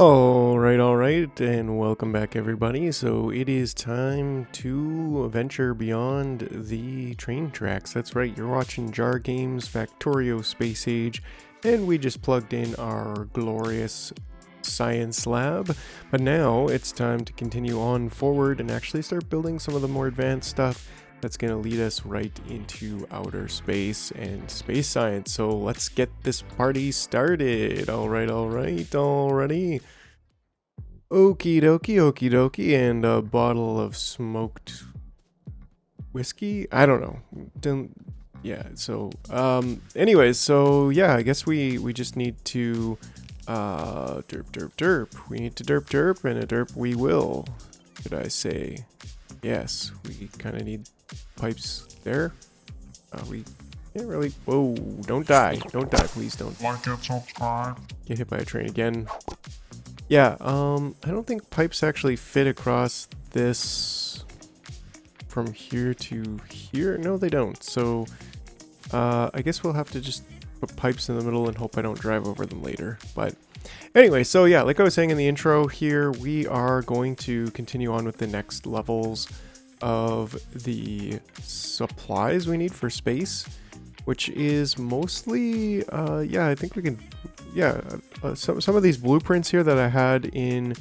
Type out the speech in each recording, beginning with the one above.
Alright, and welcome back everybody. So it is time to venture beyond the train tracks. That's right, you're watching Jar Games Factorio Space Age, and we just plugged in our glorious science lab. But now it's time to continue on forward and actually start building some of the more advanced stuff that's going to lead us right into outer space and space science. So let's get this party started. Alrighty. Okie dokie, and a bottle of smoked whiskey? I don't know. Anyways, so yeah, I guess we just need to, derp. We need to derp, and a derp we will, should I say. Yes, we kind of need pipes there. We can't really, whoa, don't die, please don't. Like and subscribe. Get hit by a train again. Yeah, I don't think pipes actually fit across this from here to here. No, they don't. So, I guess we'll have to just put pipes in the middle and hope I don't drive over them later. But anyway, so yeah, like I was saying in the intro here, we are going to continue on with the next levels of the supplies we need for space, which is mostly, yeah, I think we can, yeah, some of these blueprints here that I had in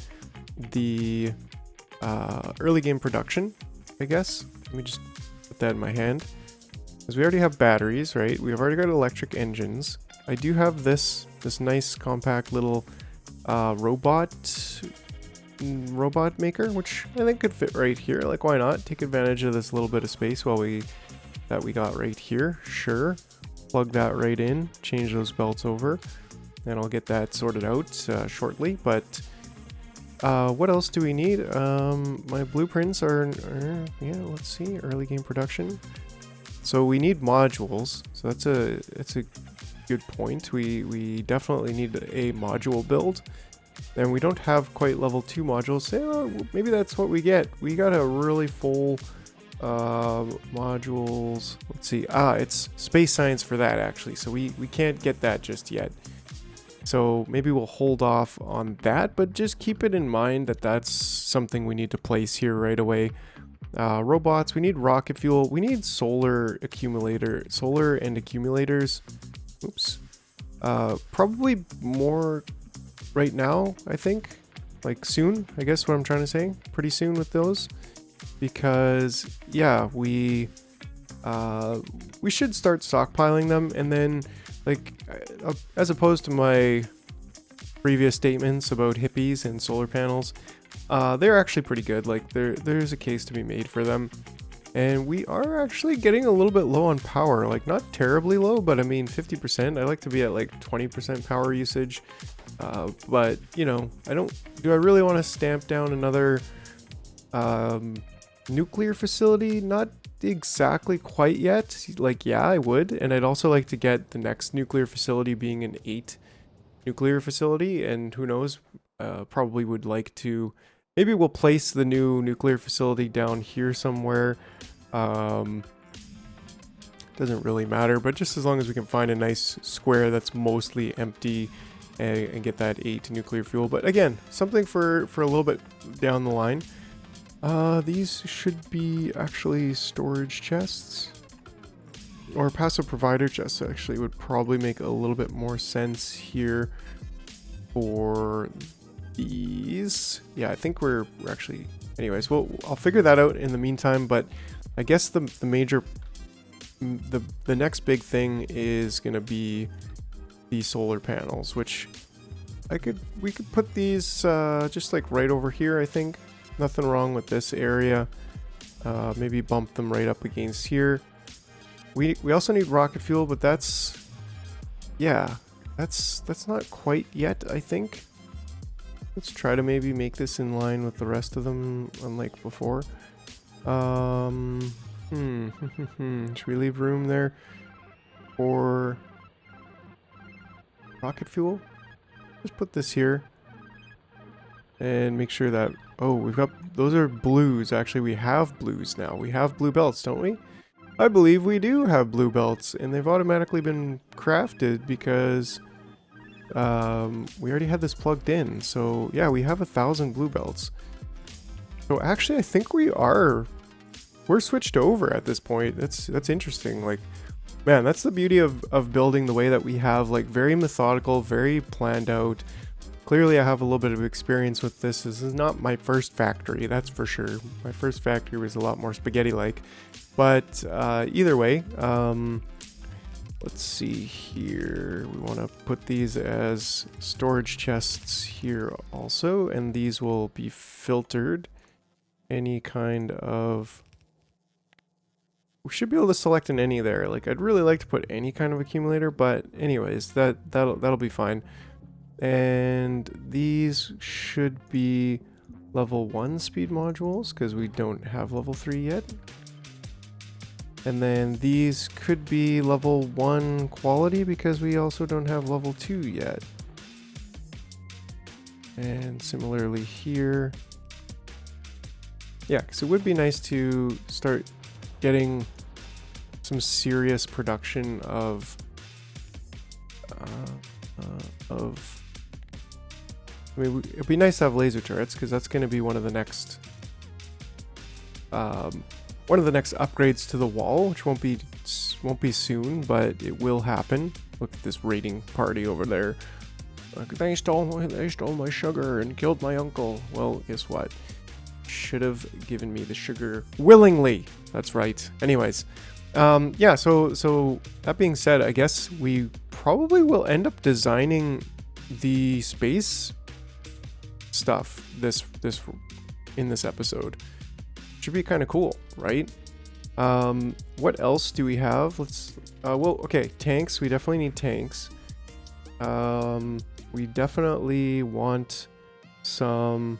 the early game production, I guess. Let me just put that in my hand. Because we already have batteries, right? We've already got electric engines. I do have this nice compact little robot maker, which I think could fit right here. Like, why not? Take advantage of this little bit of space that we got right here. Sure. Plug that right in, change those belts over, and I'll get that sorted out shortly. But what else do we need? My blueprints are yeah, let's see, early game production. So we need modules. So that's a good point. We definitely need a module build. And we don't have quite level 2 modules. So maybe that's what we get. We got a really full modules. Let's see. It's space science for that actually. So we can't get that just yet. So maybe we'll hold off on that, but just keep it in mind that that's something we need to place here right away. Robots, we need rocket fuel. We need solar and accumulators. Oops. Probably more right now, I think. Like soon, I guess what I'm trying to say. Pretty soon with those. Because yeah, we should start stockpiling them, and then like as opposed to my previous statements about hippies and solar panels, they're actually pretty good. Like there's a case to be made for them, and we are actually getting a little bit low on power. Like not terribly low, but I mean 50%. I like to be at like 20% power usage, but you know, do I really want to stamp down another nuclear facility? Not exactly quite yet. Like, yeah, I would, and I'd also like to get the next nuclear facility being an 8 nuclear facility, and who knows, probably would like to, maybe we'll place the new nuclear facility down here somewhere. Doesn't really matter, but just as long as we can find a nice square that's mostly empty and get that 8 nuclear fuel. But again, something for a little bit down the line. These should be actually storage chests, or passive provider chests actually would probably make a little bit more sense here for these. Yeah, I think we're actually, anyways, well, I'll figure that out in the meantime, but I guess the next big thing is going to be the solar panels, which we could put these just like right over here, I think. Nothing wrong with this area. Maybe bump them right up against here. We also need rocket fuel, but that's not quite yet, I think. Let's try to maybe make this in line with the rest of them, unlike before. Should we leave room there for rocket fuel? Just put this here and make sure that, oh, we've got, those are blues. Actually, we have blues now. We have blue belts, don't we? I believe we do have blue belts, and they've automatically been crafted because we already had this plugged in. So yeah, we have 1,000 blue belts. So actually, I think we're switched over at this point. That's interesting. Like, man, that's the beauty of building the way that we have, like very methodical, very planned out. Clearly I have a little bit of experience with this. This is not my first factory, that's for sure. My first factory was a lot more spaghetti-like. But either way, let's see here. We want to put these as storage chests here also, and these will be filtered. Any kind of... We should be able to select an any there. Like, I'd really like to put any kind of accumulator, but anyways, that'll be fine. And these should be level 1 speed modules because we don't have level 3 yet. And then these could be level 1 quality because we also don't have level 2 yet. And similarly here. Yeah, because it would be nice to start getting some serious production of I mean, it'd be nice to have laser turrets because that's going to be one of the next upgrades to the wall, which won't be soon, but it will happen. Look at this raiding party over there. Like, they stole my sugar and killed my uncle. Well, guess what? Should have given me the sugar willingly. That's right. Anyways, yeah. So that being said, I guess we probably will end up designing the space stuff in this episode. Should be kind of cool, right? What else do we have? Let's well, okay, tanks. We definitely need tanks. We definitely want some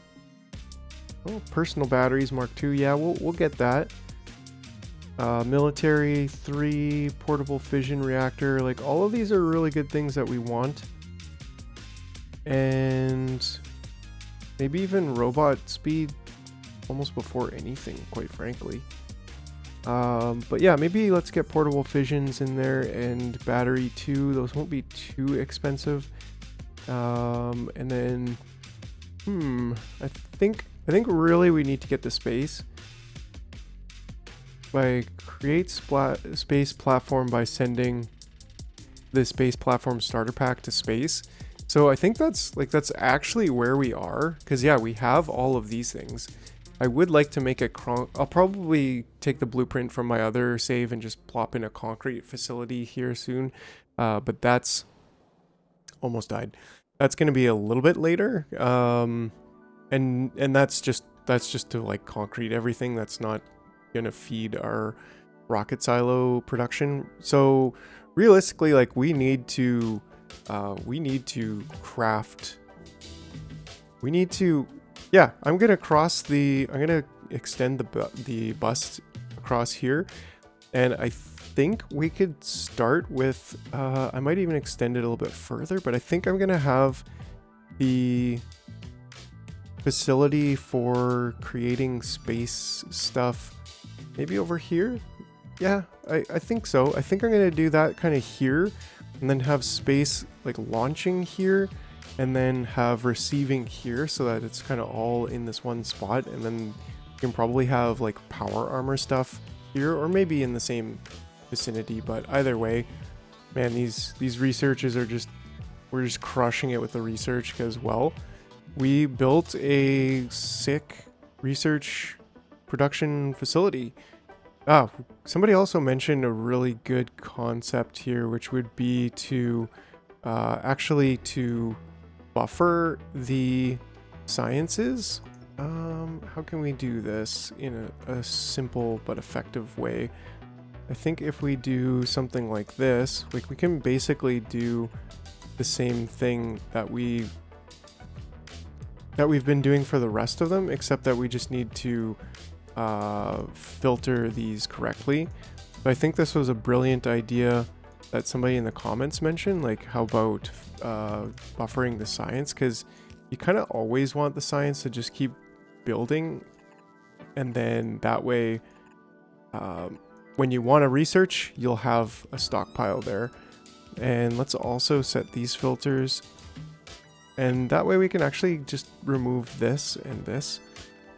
personal batteries Mark II. Yeah, we'll get that. Military 3 portable fission reactor. Like, all of these are really good things that we want. And maybe even robot speed almost before anything, quite frankly. But yeah, maybe let's get portable fissions in there and battery 2. Those won't be too expensive. And then I think really we need to get the space. By create space platform by sending the space platform starter pack to space. So I think that's actually where we are, because yeah, we have all of these things. I would like to make I'll probably take the blueprint from my other save and just plop in a concrete facility here soon. But that's almost died. That's going to be a little bit later. And that's just to like concrete everything. That's not gonna feed our rocket silo production. So realistically, like, we need to yeah, I'm gonna extend the bust across here, and I think we could start with I might even extend it a little bit further, but I think I'm gonna have the facility for creating space stuff maybe over here. Yeah, I think so. I think I'm gonna do that kind of here, and then have space like launching here, and then have receiving here, so that it's kind of all in this one spot. And then you can probably have like power armor stuff here, or maybe in the same vicinity. But either way, man, these researchers we're just crushing it with the research, because, well, we built a sick research production facility. Somebody also mentioned a really good concept here, which would be to actually to buffer the sciences. How can we do this in a simple but effective way? I think if we do something like this, like, we can basically do the same thing that we've been doing for the rest of them, except that we just need to filter these correctly. But I think this was a brilliant idea that somebody in the comments mentioned, like, how about buffering the science, because you kind of always want the science to just keep building, and then that way when you want to research, you'll have a stockpile there. And let's also set these filters And that way we can actually just remove this and this.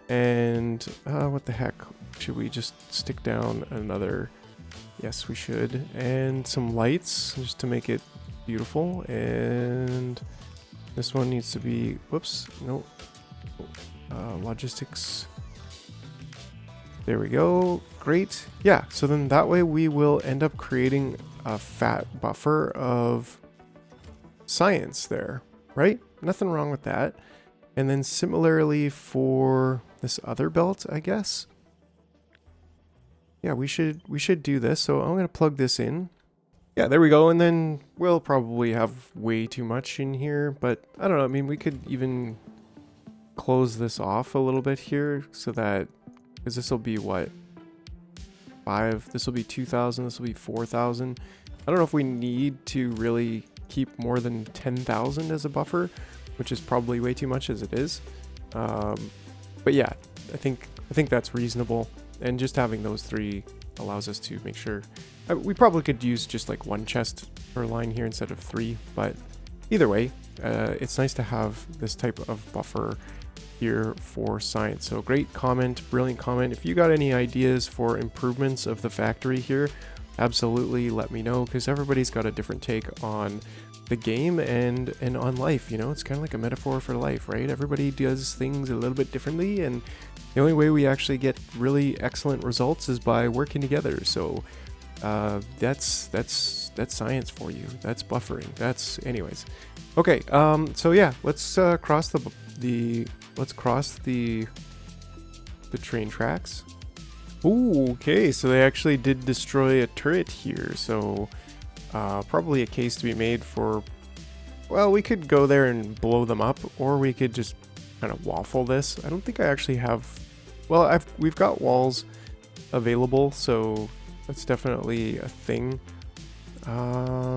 And what the heck? Should we just stick down another? Yes, we should. And some lights just to make it beautiful. And this one needs to be, whoops, no. Logistics. There we go. Great. Yeah, so then that way we will end up creating a fat buffer of science there, right? Nothing wrong with that. And then similarly for this other belt, I guess. Yeah, we should do this. So I'm going to plug this in. Yeah, there we go. And then we'll probably have way too much in here, but I don't know. I mean, we could even close this off a little bit here so that, because this will be what? 5, this will be 2,000, this will be 4,000. I don't know if we need to really keep more than 10,000 as a buffer, which is probably way too much as it is. But yeah, I think that's reasonable. And just having those 3 allows us to make sure. We probably could use just like 1 chest per line here instead of 3, but either way, it's nice to have this type of buffer here for science. So great comment, brilliant comment. If you got any ideas for improvements of the factory here, absolutely let me know, because everybody's got a different take on the game and on life. You know, it's kind of like a metaphor for life, right? Everybody does things a little bit differently, and the only way we actually get really excellent results is by working together. So that's science for you. That's buffering. That's anyways. Okay, so yeah, let's cross the train tracks. Ooh, okay, so they actually did destroy a turret here, so probably a case to be made for, well, we could go there and blow them up, or we could just kind of waffle this. I don't think I actually have, well, we've got walls available, so that's definitely a thing. Now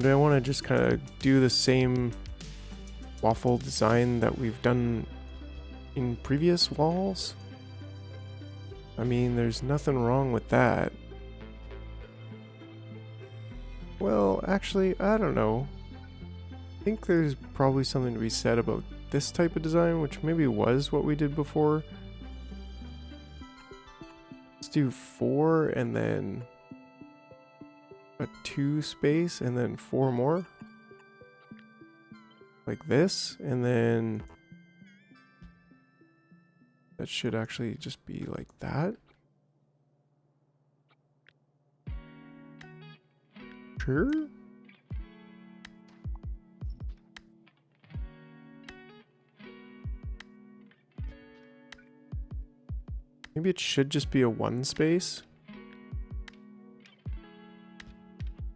do I want to just kind of do the same waffle design that we've done in previous walls? I mean, there's nothing wrong with that. Well, actually, I don't know. I think there's probably something to be said about this type of design, which maybe was what we did before. Let's do 4 and then a 2 space and then 4 more. Like this, and then that should actually just be like that. Sure. Maybe it should just be a 1 space.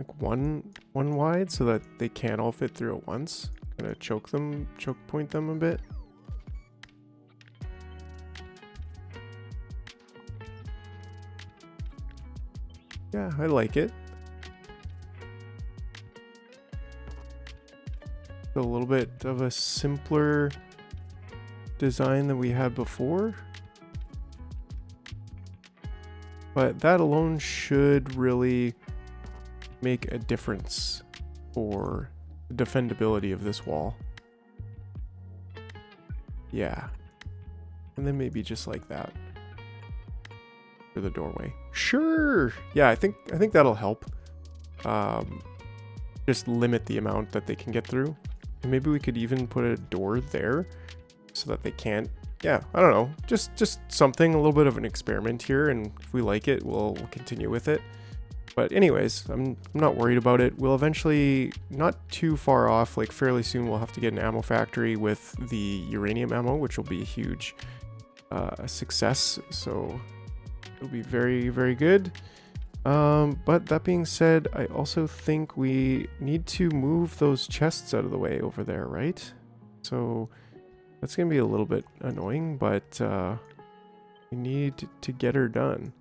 Like one wide so that they can't all fit through at once. Gonna choke point them a bit. Yeah, I like it. A little bit of a simpler design than we had before. But that alone should really make a difference for the defendability of this wall. Yeah. And then maybe just like that for the doorway. Sure. Yeah, I think that'll help. Just limit the amount that they can get through. And maybe we could even put a door there so that they can't. Yeah, I don't know. Just something, a little bit of an experiment here, and if we like it, we'll continue with it. But anyways, I'm not worried about it. We'll eventually, not too far off, like fairly soon, we'll have to get an ammo factory with the uranium ammo, which will be a huge success. So it'll be very, very good. But that being said, I also think we need to move those chests out of the way over there, right? So that's going to be a little bit annoying, but we need to get her done.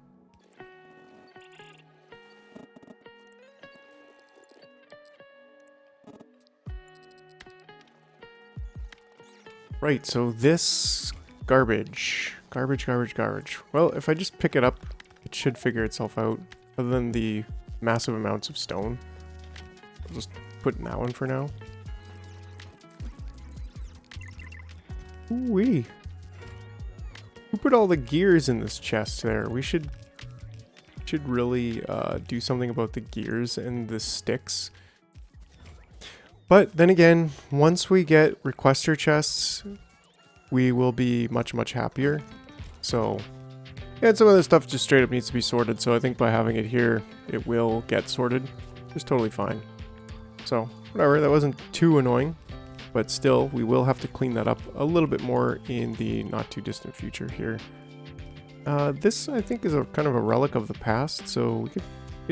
Right, so this garbage. Well, if I just pick it up, it should figure itself out, other than the massive amounts of stone. I'll just put in that one for now. Ooh-wee. Who put all the gears in this chest there? We should really do something about the gears and the sticks. But then again, once we get requester chests, we will be much, much happier. So, yeah, some of this stuff just straight up needs to be sorted. So I think by having it here, it will get sorted. It's totally fine. So, whatever, that wasn't too annoying. But still, we will have to clean that up a little bit more in the not too distant future here. This, I think, is a kind of a relic of the past. So we could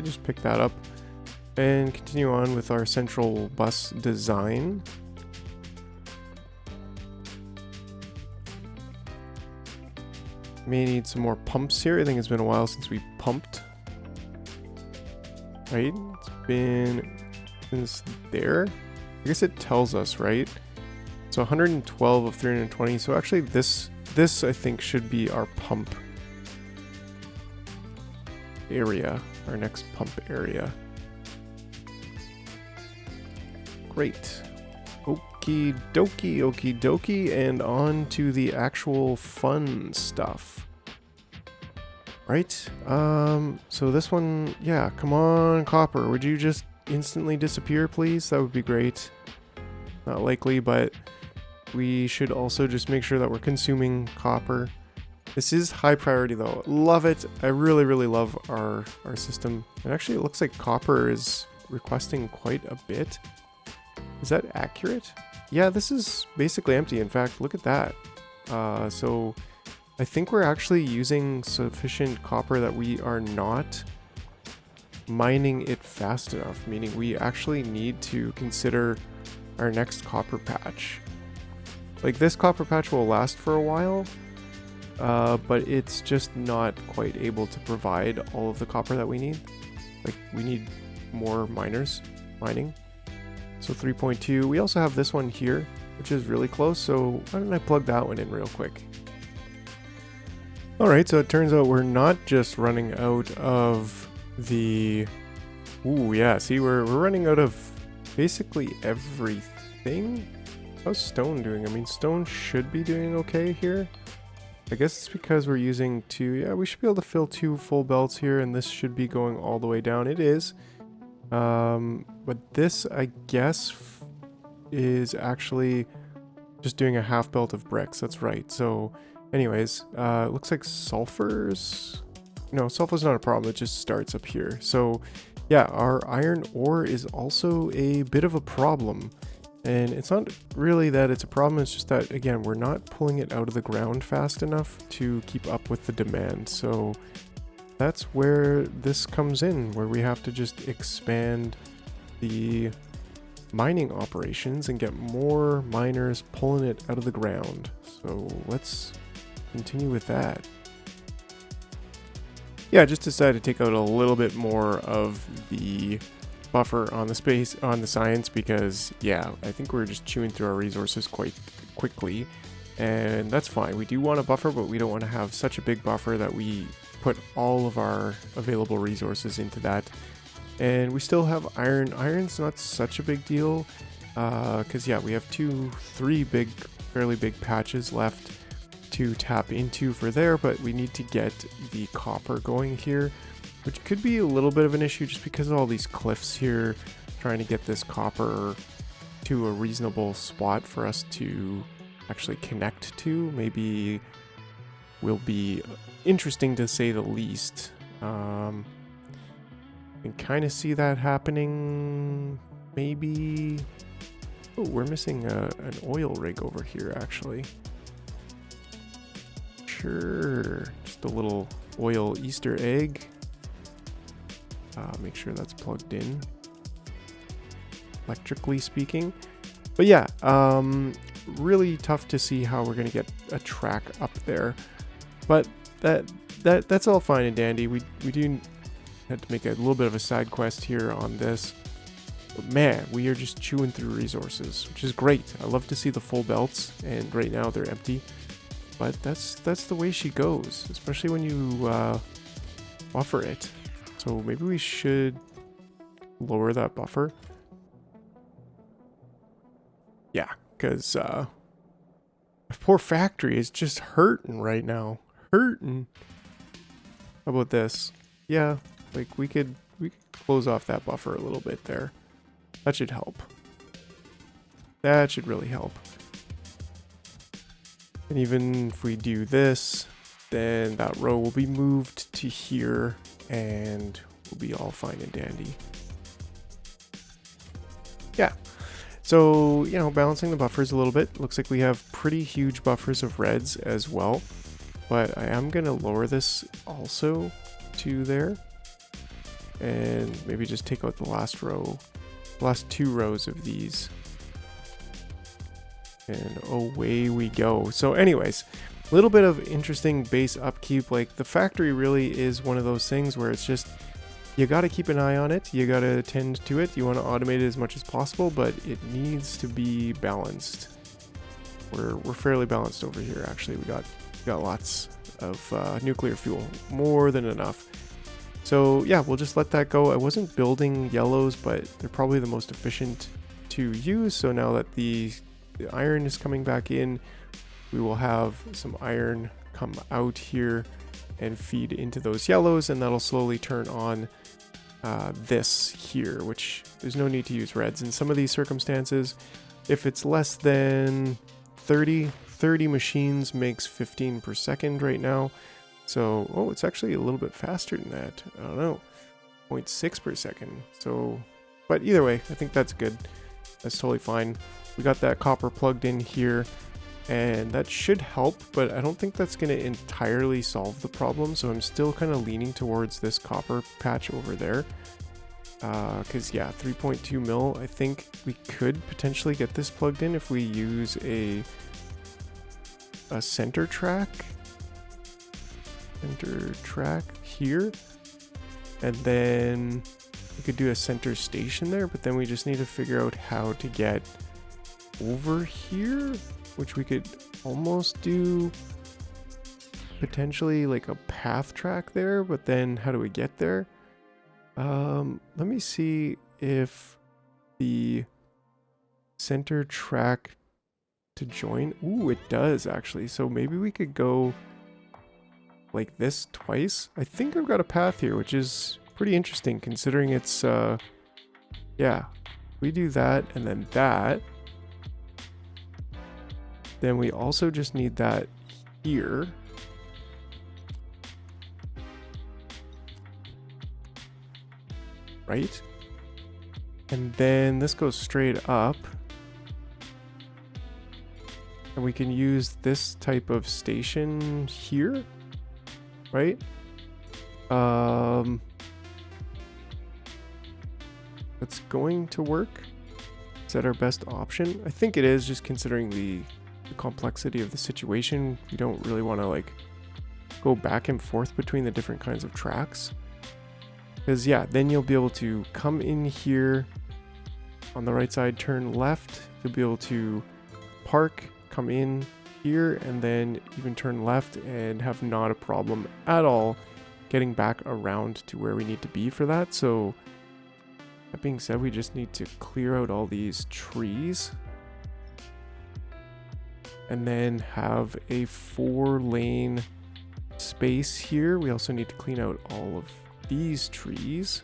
just pick that up and continue on with our central bus design. May need some more pumps here. I think it's been a while since we pumped. Right? It's been since there. I guess it tells us, right? So 112 of 320. So actually this I think should be our pump area, our next pump area. Great. Okie dokie, and on to the actual fun stuff. Right? So this one, yeah, come on, Copper, would you just instantly disappear, please? That would be great. Not likely, but we should also just make sure that we're consuming copper. This is high priority though. Love it. I really, really love our system. And actually it looks like copper is requesting quite a bit. Is that accurate? Yeah, this is basically empty. In fact, look at that. So I think we're actually using sufficient copper that we are not mining it fast enough, meaning we actually need to consider our next copper patch. Like, this copper patch will last for a while, but it's just not quite able to provide all of the copper that we need. Like, we need more miners mining. So 3.2. We also have this one here, which is really close, so why don't I plug that one in real quick. Alright, so it turns out we're not just running out of the... Ooh, yeah, see, we're running out of basically everything. How's stone doing? I mean, stone should be doing okay here. I guess it's because we're using two... Yeah, we should be able to fill 2 full belts here, and this should be going all the way down. It is. But this, I guess, is actually just doing a half belt of bricks. That's right. So, anyways, it looks like sulfur's... No, sulfur's not a problem. It just starts up here. So, yeah, our iron ore is also a bit of a problem. And it's not really that it's a problem. It's just that, again, we're not pulling it out of the ground fast enough to keep up with the demand. So that's where this comes in, where we have to just expand the mining operations and get more miners pulling it out of the ground. So let's continue with that. Yeah, I just decided to take out a little bit more of the buffer on the space, on the science, because yeah, I think we're just chewing through our resources quite quickly, and that's fine. We do want a buffer, but we don't want to have such a big buffer that we put all of our available resources into that. And we still have iron. Iron's not such a big deal, because yeah, we have 3 fairly big patches left to tap into for there, but we need to get the copper going here, which could be a little bit of an issue just because of all these cliffs here, trying to get this copper to a reasonable spot for us to actually connect to. Maybe will be interesting to say the least. I can kind of see that happening, maybe. Oh, we're missing an oil rig over here, actually. Sure, just a little oil Easter egg. Make sure that's plugged in, electrically speaking. But yeah, really tough to see how we're gonna get a track up there. But that's all fine and dandy. We do have to make a little bit of a side quest here on this. But man, we are just chewing through resources, which is great. I love to see the full belts, and right now they're empty. But that's the way she goes, especially when you buffer it. So maybe we should lower that buffer. Yeah, because I've poor factory is just hurting right now. Hurting. How about this? Yeah, like we could close off that buffer a little bit there. That should help. That should really help. And even if we do this, then that row will be moved to here and we'll be all fine and dandy. Yeah. So, you know, balancing the buffers a little bit. Looks like we have pretty huge buffers of reds as well. But I am going to lower this also to there. And maybe just take out the last row, last 2 rows of these. And away we go. So anyways, a little bit of interesting base upkeep. Like the factory really is one of those things where it's just, you got to keep an eye on it. You got to tend to it. You want to automate it as much as possible, but it needs to be balanced. We're fairly balanced over here. Actually, we got lots of nuclear fuel, more than enough. So yeah, we'll just let that go. I wasn't building yellows, but they're probably the most efficient to use. So now that the iron is coming back in, we will have some iron come out here and feed into those yellows, and that'll slowly turn on this here, which there's no need to use reds in some of these circumstances. If it's less than 30 machines makes 15 per second right now. So, oh, it's actually a little bit faster than that. I don't know, 0.6 per second. So, but either way, I think that's good. That's totally fine. We got that copper plugged in here, and that should help, but I don't think that's going to entirely solve the problem. So I'm still kind of leaning towards this copper patch over there. Because yeah, 3.2 mil, I think we could potentially get this plugged in if we use a center track here, and then we could do a center station there, but then we just need to figure out how to get over here, which we could almost do potentially like a path track there, but then how do we get there? Let me see if the center track to join. Ooh, it does actually. So maybe we could go like this twice. I think I've got a path here, which is pretty interesting considering it's yeah, we do that and then that. Then we also just need that here. Right? And then this goes straight up. And we can use this type of station here. Right? That's going to work. Is that our best option? I think it is, just considering the complexity of the situation. You don't really want to like go back and forth between the different kinds of tracks. Because yeah, then you'll be able to come in here on the right side, turn left. You'll be able to park, come in here, and then even turn left and have not a problem at all getting back around to where we need to be for that. So that being said, we just need to clear out all these trees and then have a 4-lane space here. We also need to clean out all of these trees.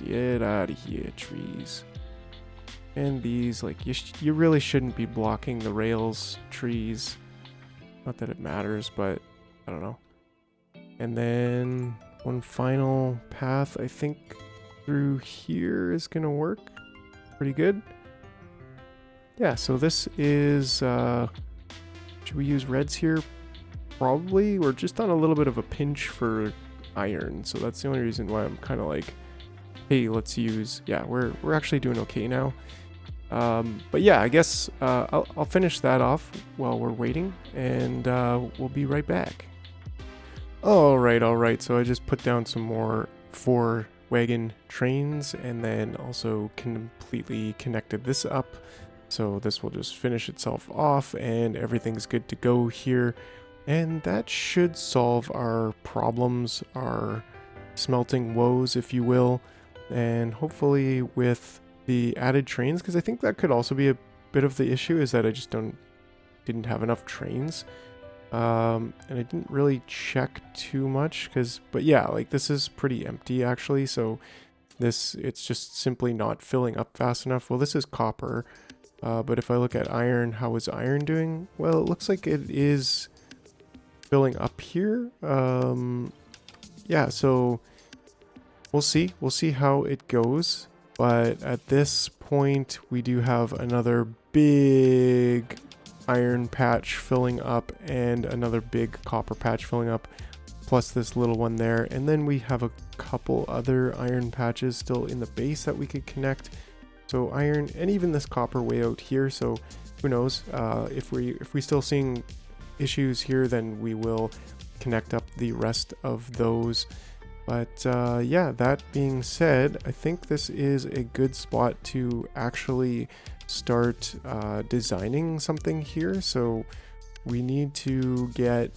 Get out of here, trees. And these, like, you really shouldn't be blocking the rails, trees. Not that it matters, but I don't know. And then one final path, I think, through here is gonna work pretty good. Yeah, so this is, should we use reds here? Probably. We're just on a little bit of a pinch for iron, so that's the only reason why I'm kind of like, hey, let's use, yeah, we're actually doing okay now. But yeah, I guess I'll finish that off while we're waiting, and we'll be right back. All right, so I just put down some more 4-wagon trains, and then also completely connected this up. So this will just finish itself off and everything's good to go here. And that should solve our problems, our smelting woes, if you will. And hopefully with the added trains, because I think that could also be a bit of the issue, is that I just didn't have enough trains. And I didn't really check too much but yeah, like this is pretty empty actually. So it's just simply not filling up fast enough. Well, this is copper. But if I look at iron, how is iron doing? Well, it looks like it is filling up here. Yeah, so we'll see. We'll see how it goes. But at this point, we do have another big iron patch filling up and another big copper patch filling up, plus this little one there. And then we have a couple other iron patches still in the base that we could connect. So iron and even this copper way out here. So who knows, if we still seeing issues here, then we will connect up the rest of those. But yeah, that being said, I think this is a good spot to actually start designing something here. So we need to get,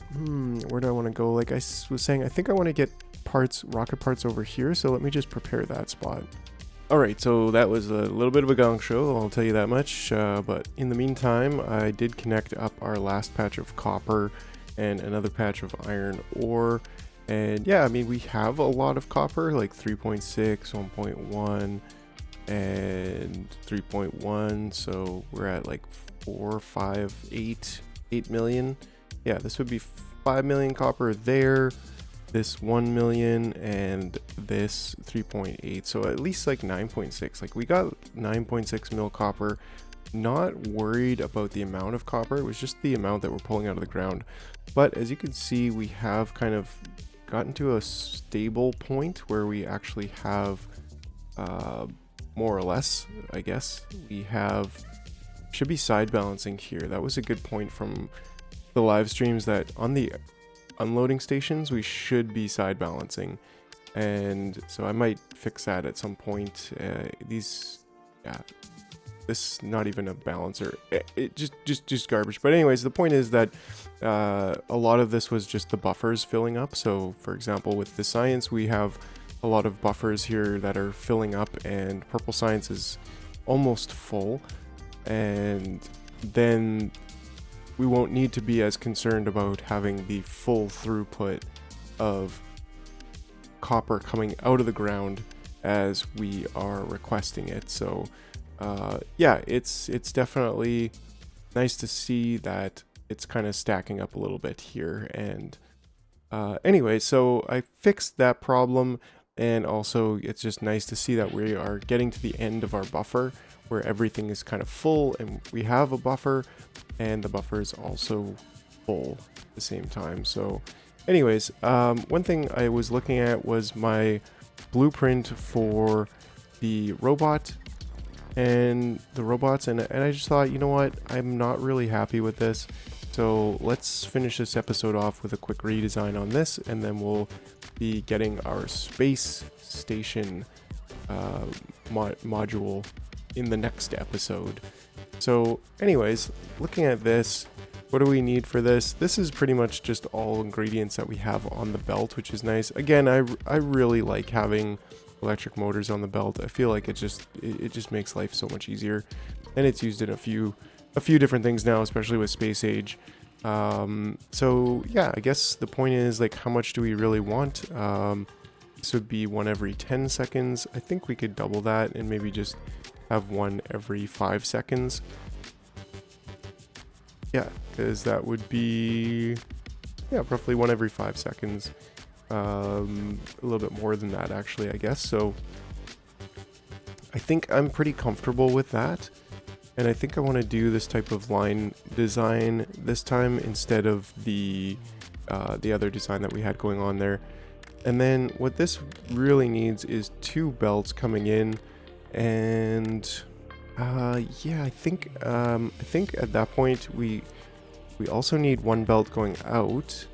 where do I want to go? Like I was saying, I think I want to get rocket parts over here. So let me just prepare that spot. Alright, so that was a little bit of a gong show, I'll tell you that much, but in the meantime, I did connect up our last patch of copper and another patch of iron ore, and yeah, I mean, we have a lot of copper, like 3.6, 1.1, and 3.1, so we're at like 4, 5, 8 million. Yeah, this would be 5 million copper there, this 1 million, and this 3.8, so at least like 9.6. Like we got 9.6 mil copper. Not worried about the amount of copper, it was just the amount that we're pulling out of the ground. But as you can see, we have kind of gotten to a stable point where we actually have more or less, I guess, should be side balancing here. That was a good point from the live streams, that on the unloading stations we should be side balancing, and so I might fix that at some point. This not even a balancer, it just garbage. But anyways, the point is that a lot of this was just the buffers filling up. So for example, with the science, we have a lot of buffers here that are filling up, and purple science is almost full, and then we won't need to be as concerned about having the full throughput of copper coming out of the ground as we are requesting it. So yeah, it's definitely nice to see that it's kind of stacking up a little bit here. And anyway, so I fixed that problem, and also it's just nice to see that we are getting to the end of our buffer where everything is kind of full, and we have a buffer, and the buffer is also full at the same time. So anyways, one thing I was looking at was my blueprint for the robot and the robots, and I just thought, you know what, I'm not really happy with this, so let's finish this episode off with a quick redesign on this, and then we'll be getting our space station module in the next episode. So anyways, looking at this, what do we need for this? This is pretty much just all ingredients that we have on the belt, which is nice. Again, I really like having electric motors on the belt. I feel like it just makes life so much easier, and it's used in a few different things now, especially with space age. So yeah, I guess the point is, like, how much do we really want? This would be 1 every 10 seconds. I think we could double that and maybe just have 1 every 5 seconds. Yeah, because that would be, yeah, roughly 1 every 5 seconds. A little bit more than that, actually, I guess. So I think I'm pretty comfortable with that. And I think I want to do this type of line design this time instead of the other design that we had going on there. And then what this really needs is 2 belts coming in. And yeah, I think at that point we also need 1 belt going out,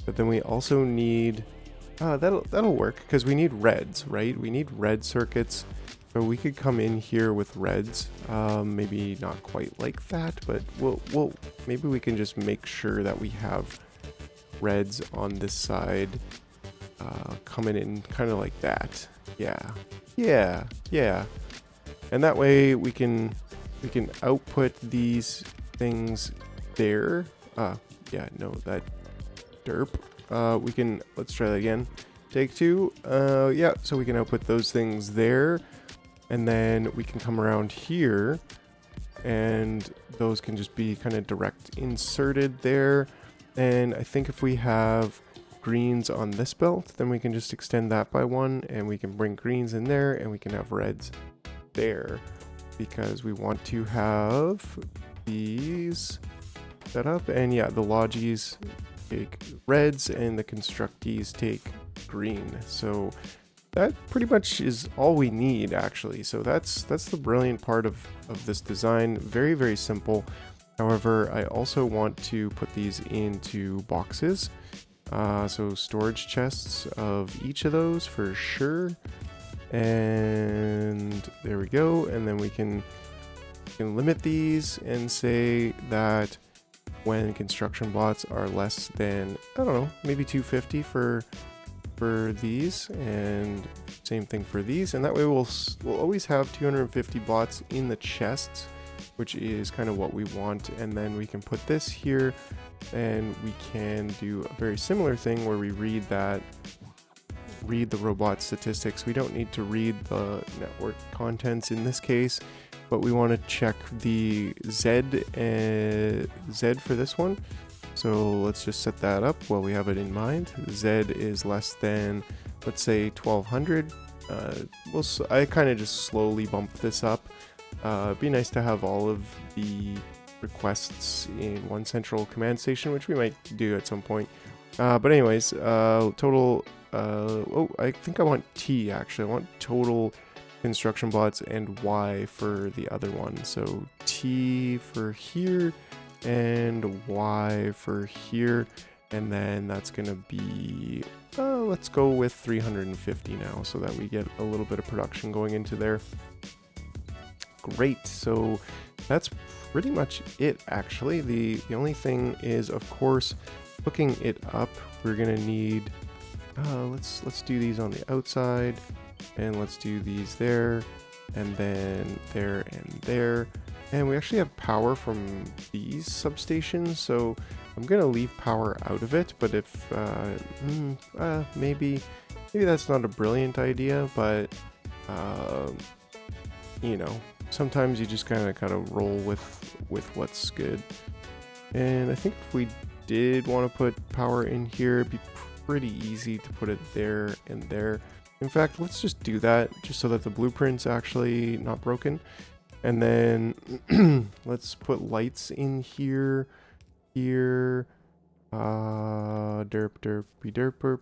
but then we also need that'll work, because we need reds, right? We need red circuits, so we could come in here with reds. Maybe not quite like that, but we'll maybe we can just make sure that we have reds on this side coming in kind of like that. Yeah. And that way we can We can output these things there. Yeah, no, that derp. We can, let's try that again. Take two. Yeah, so we can output those things there. And then we can come around here and those can just be kind of direct inserted there. And I think if we have greens on this belt, then we can just extend that by one and we can bring greens in there and we can have reds there because we want to have these set up. And yeah, the logies take reds and the constructees take green. So that pretty much is all we need actually. So that's the brilliant part of this design. Very, very simple. However, I also want to put these into boxes. So storage chests of each of those for sure. And there we go. And then we can limit these and say that when construction plots are less than, I don't know, maybe 250 for these, and same thing for these, and that way we'll always have 250 bots in the chests, which is kind of what we want. And then we can put this here and we can do a very similar thing where we read the robot statistics. We don't need to read the network contents in this case, but we want to check the Z for this one. So let's just set that up while we have it in mind. Z is less than, let's say 1200. I kind of just slowly bump this up. It'd be nice to have all of the requests in one central command station, which we might do at some point. But anyways, total, oh, I think I want T actually. I want total construction plots and Y for the other one. So T for here and Y for here, and then that's gonna be let's go with 350 now so that we get a little bit of production going into there. Great, so that's pretty much it actually. The only thing is, of course, hooking it up. We're gonna need let's do these on the outside, and let's do these there, and then there and there. And we actually have power from these substations, so I'm gonna leave power out of it. But if maybe that's not a brilliant idea, but you know, sometimes you just kind of roll with what's good. And I think if we did want to put power in here, it'd be pretty easy to put it there and there. In fact, let's just do that just so that the blueprint's actually not broken. And then let's put lights in here, derp, derpy, derp.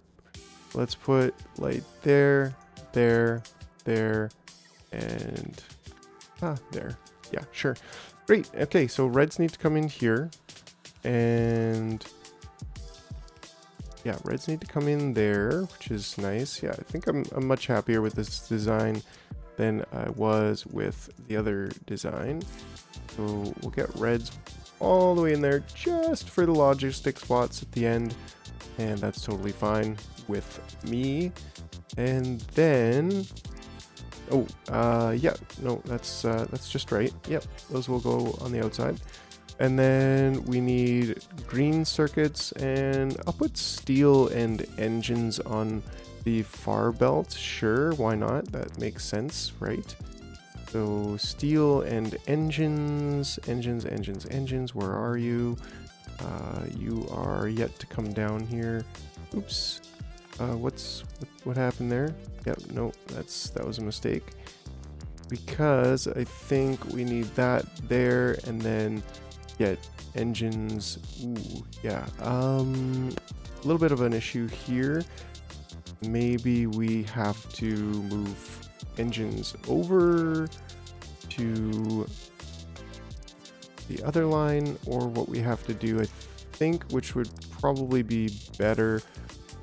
Let's put light there, there, there, and there. Yeah, sure. Great. Okay, so reds need to come in here, and yeah, reds need to come in there, which is nice. Yeah, I think I'm much happier with this design than I was with the other design. So we'll get reds all the way in there just for the logistics spots at the end, and that's totally fine with me. And then yeah, no, that's just right. Yep, those will go on the outside. And then we need green circuits, and I'll put steel and engines on the far belt. Sure, why not? That makes sense, right? So steel and engines, where are you? You are yet to come down here. Oops. What happened there? Yep, no, that was a mistake. Because I think we need that there, and then get engines. Ooh, yeah. A little bit of an issue here. Maybe we have to move engines over to the other line, or what we have to do, I think, which would probably be better,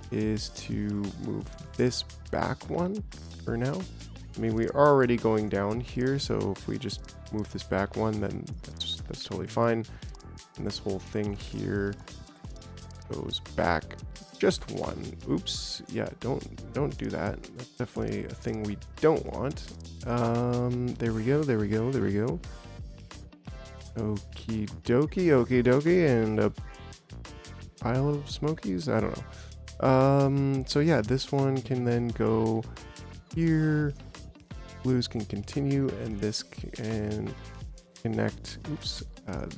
is to move this back one for now. I mean, we're already going down here, so if we just move this back one, then that's totally fine. And this whole thing here goes back just one. Oops. Yeah, don't do that. That's definitely a thing we don't want. There we go. Okie dokie, and a pile of smokies? I don't know. So yeah, this one can then go here. Blues can continue, and this can connect. Oops,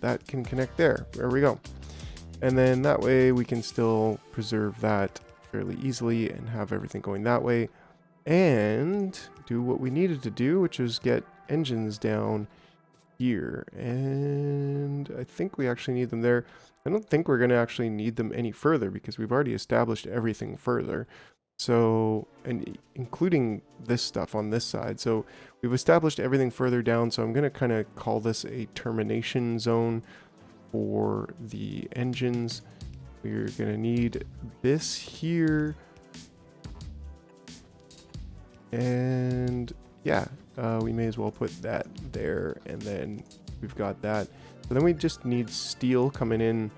that can connect there. There we go. And then that way we can still preserve that fairly easily and have everything going that way. And do what we needed to do, which is get engines down here. And I think we actually need them there. I don't think we're going to actually need them any further because we've already established everything further. So, and including this stuff on this side. So we've established everything further down. So I'm going to kind of call this a termination zone for the engines. We're going to need this here. And yeah, we may as well put that there, and then we've got that. So then we just need steel coming in,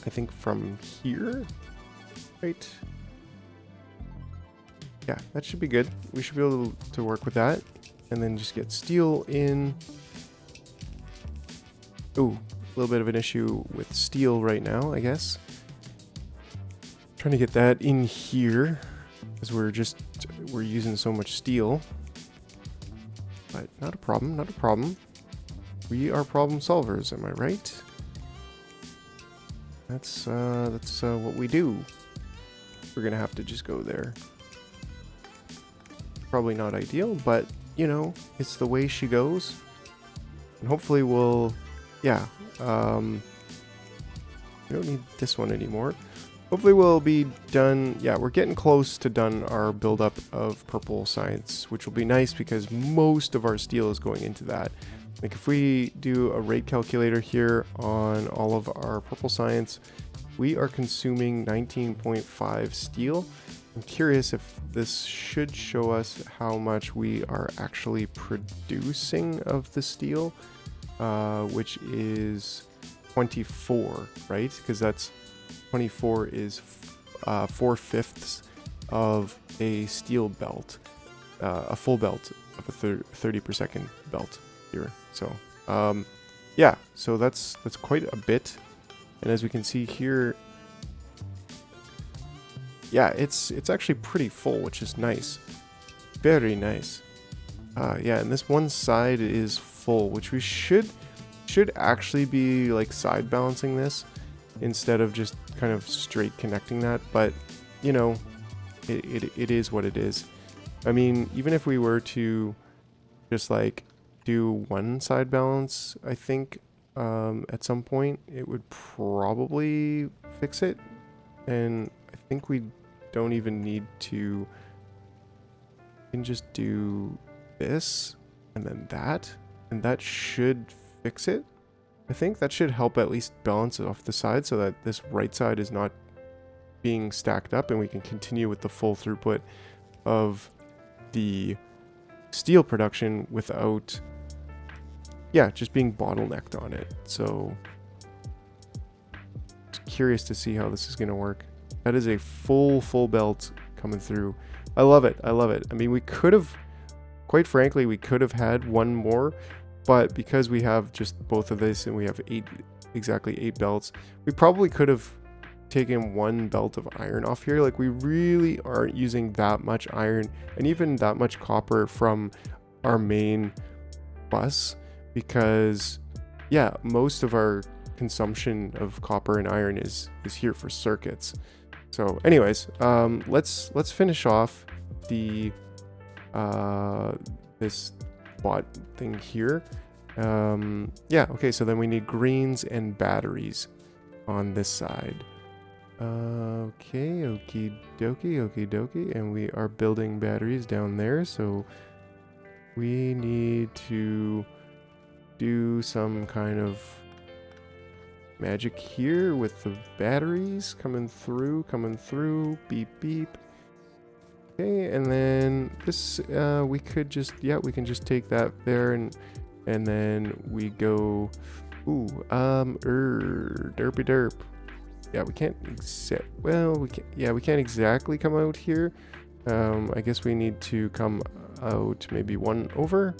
I think from here, right? Yeah, that should be good. We should be able to work with that. And then just get steel in. Ooh, a little bit of an issue with steel right now, I guess. Trying to get that in here, because we're using so much steel. But not a problem, not a problem. We are problem solvers, am I right? That's what we do. We're gonna have to just go there. Probably not ideal, but you know, it's the way she goes. And hopefully we'll, yeah, we don't need this one anymore. Hopefully we'll be done. Yeah, we're getting close to done our buildup of purple science, which will be nice because most of our steel is going into that. Like if we do a rate calculator here on all of our purple science, we are consuming 19.5 steel. I'm curious if this should show us how much we are actually producing of the steel, which is 24, right? Because that's 24 is 4/5 of a steel belt, a full belt of a 30 per second belt here. So yeah, so that's quite a bit. And as we can see here, yeah, it's actually pretty full, which is nice. Very nice. Yeah, and this one side is full, which we should actually be like side balancing this instead of just kind of straight connecting that. But you know, it is what it is. I mean, even if we were to just like do one side balance, I think at some point it would probably fix it. And I think we don't even need to. We can just do this and then that, and that should fix it. I think that should help at least balance it off the side so that this right side is not being stacked up and we can continue with the full throughput of the steel production without, yeah, just being bottlenecked on it. So curious to see how this is going to work. That is a full belt coming through. I love it. I love it. I mean, we could have, quite frankly, we could have had one more, but because we have just both of this and we have exactly 8 belts, we probably could have taken one belt of iron off here. Like, we really aren't using that much iron and even that much copper from our main bus, because yeah, most of our consumption of copper and iron is here for circuits. So anyways, let's finish off the this bot thing here. Yeah, okay, so then we need greens and batteries on this side. Okay, okie dokie, and we are building batteries down there, so we need to do some kind of magic here with the batteries coming through, beep beep. Okay, and then this we could just, yeah, we can just take that there, and then we go, ooh, derpy derp. Yeah, we can't we can't exactly come out here. I guess we need to come out maybe one over.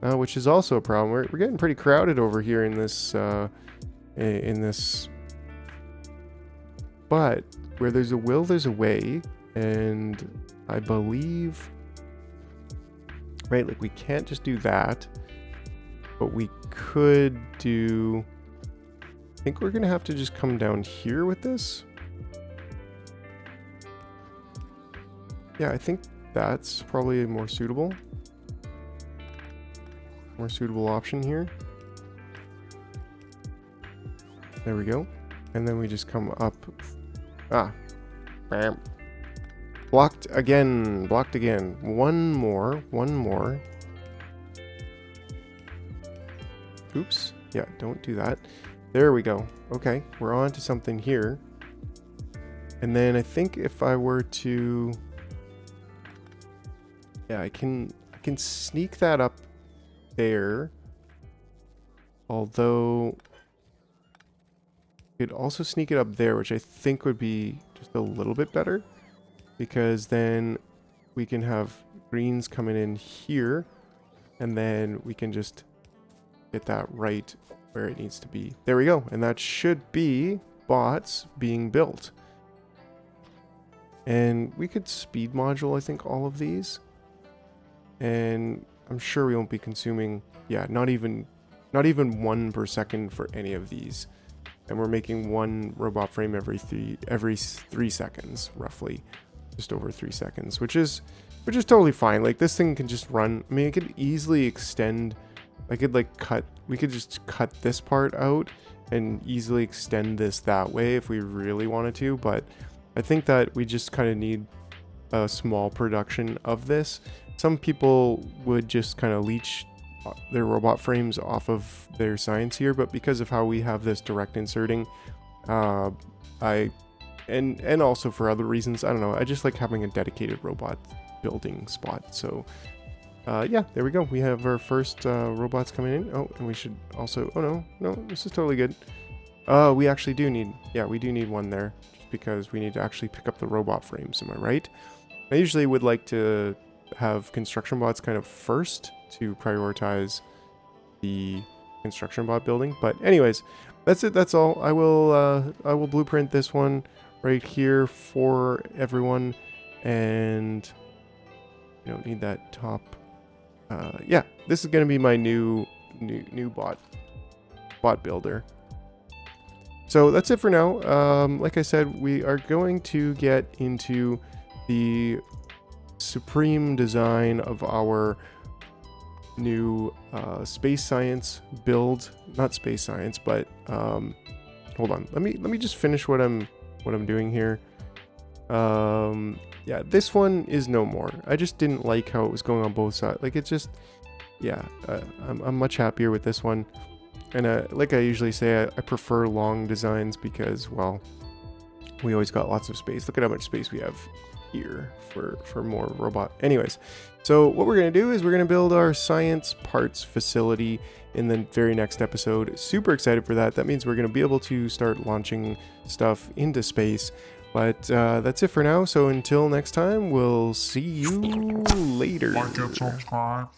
which is also a problem. We're getting pretty crowded over here in this, but where there's a will, there's a way, and I believe, right, like we can't just do that, but we could do, I think we're gonna have to just come down here with this. Yeah, I think that's probably a more suitable option here. There we go. And then we just come up. Ah. Bam. Blocked again. Blocked again. One more. Oops. Yeah, don't do that. There we go. Okay, we're on to something here. And then I think if I were to... Yeah, I can sneak that up there. Although... could also sneak it up there, which I think would be just a little bit better, because then we can have greens coming in here, and then we can just get that right where it needs to be. There we go, and that should be bots being built. And we could speed module, I think, all of these, and I'm sure we won't be consuming, yeah, not even 1 per second for any of these. And we're making one robot frame every 3 seconds, roughly, just over 3 seconds, which is totally fine. Like, this thing can just run. I mean, it could easily extend. I could like we could just cut this part out and easily extend this that way if we really wanted to. But I think that we just kind of need a small production of this. Some people would just kind of leech their robot frames off of their science here, but because of how we have this direct inserting, and also for other reasons, I don't know, I just like having a dedicated robot building spot. So yeah, there we go. We have our first robots coming in. Oh, and we should also, oh no, this is totally good. We actually do need, yeah, we do need one there, just because we need to actually pick up the robot frames, am I right? I usually would like to have construction bots kind of first to prioritize the construction bot building, but anyways, that's it. That's all. I will blueprint this one right here for everyone, and you don't need that top. Yeah, this is gonna be my new bot builder. So that's it for now. Like I said, we are going to get into the supreme design of our new space science build. Not space science, but hold on. Let me just finish what I'm doing here. Yeah, this one is no more. I just didn't like how it was going on both sides. Like, it's just, yeah, I'm much happier with this one. And like I usually say, I prefer long designs because, well, we always got lots of space. Look at how much space we have here for more robot. Anyways, so what we're going to do is we're going to build our science parts facility in the very next episode. Super excited for that. That means we're going to be able to start launching stuff into space. But that's it for now. So until next time, we'll see you later. Like and subscribe.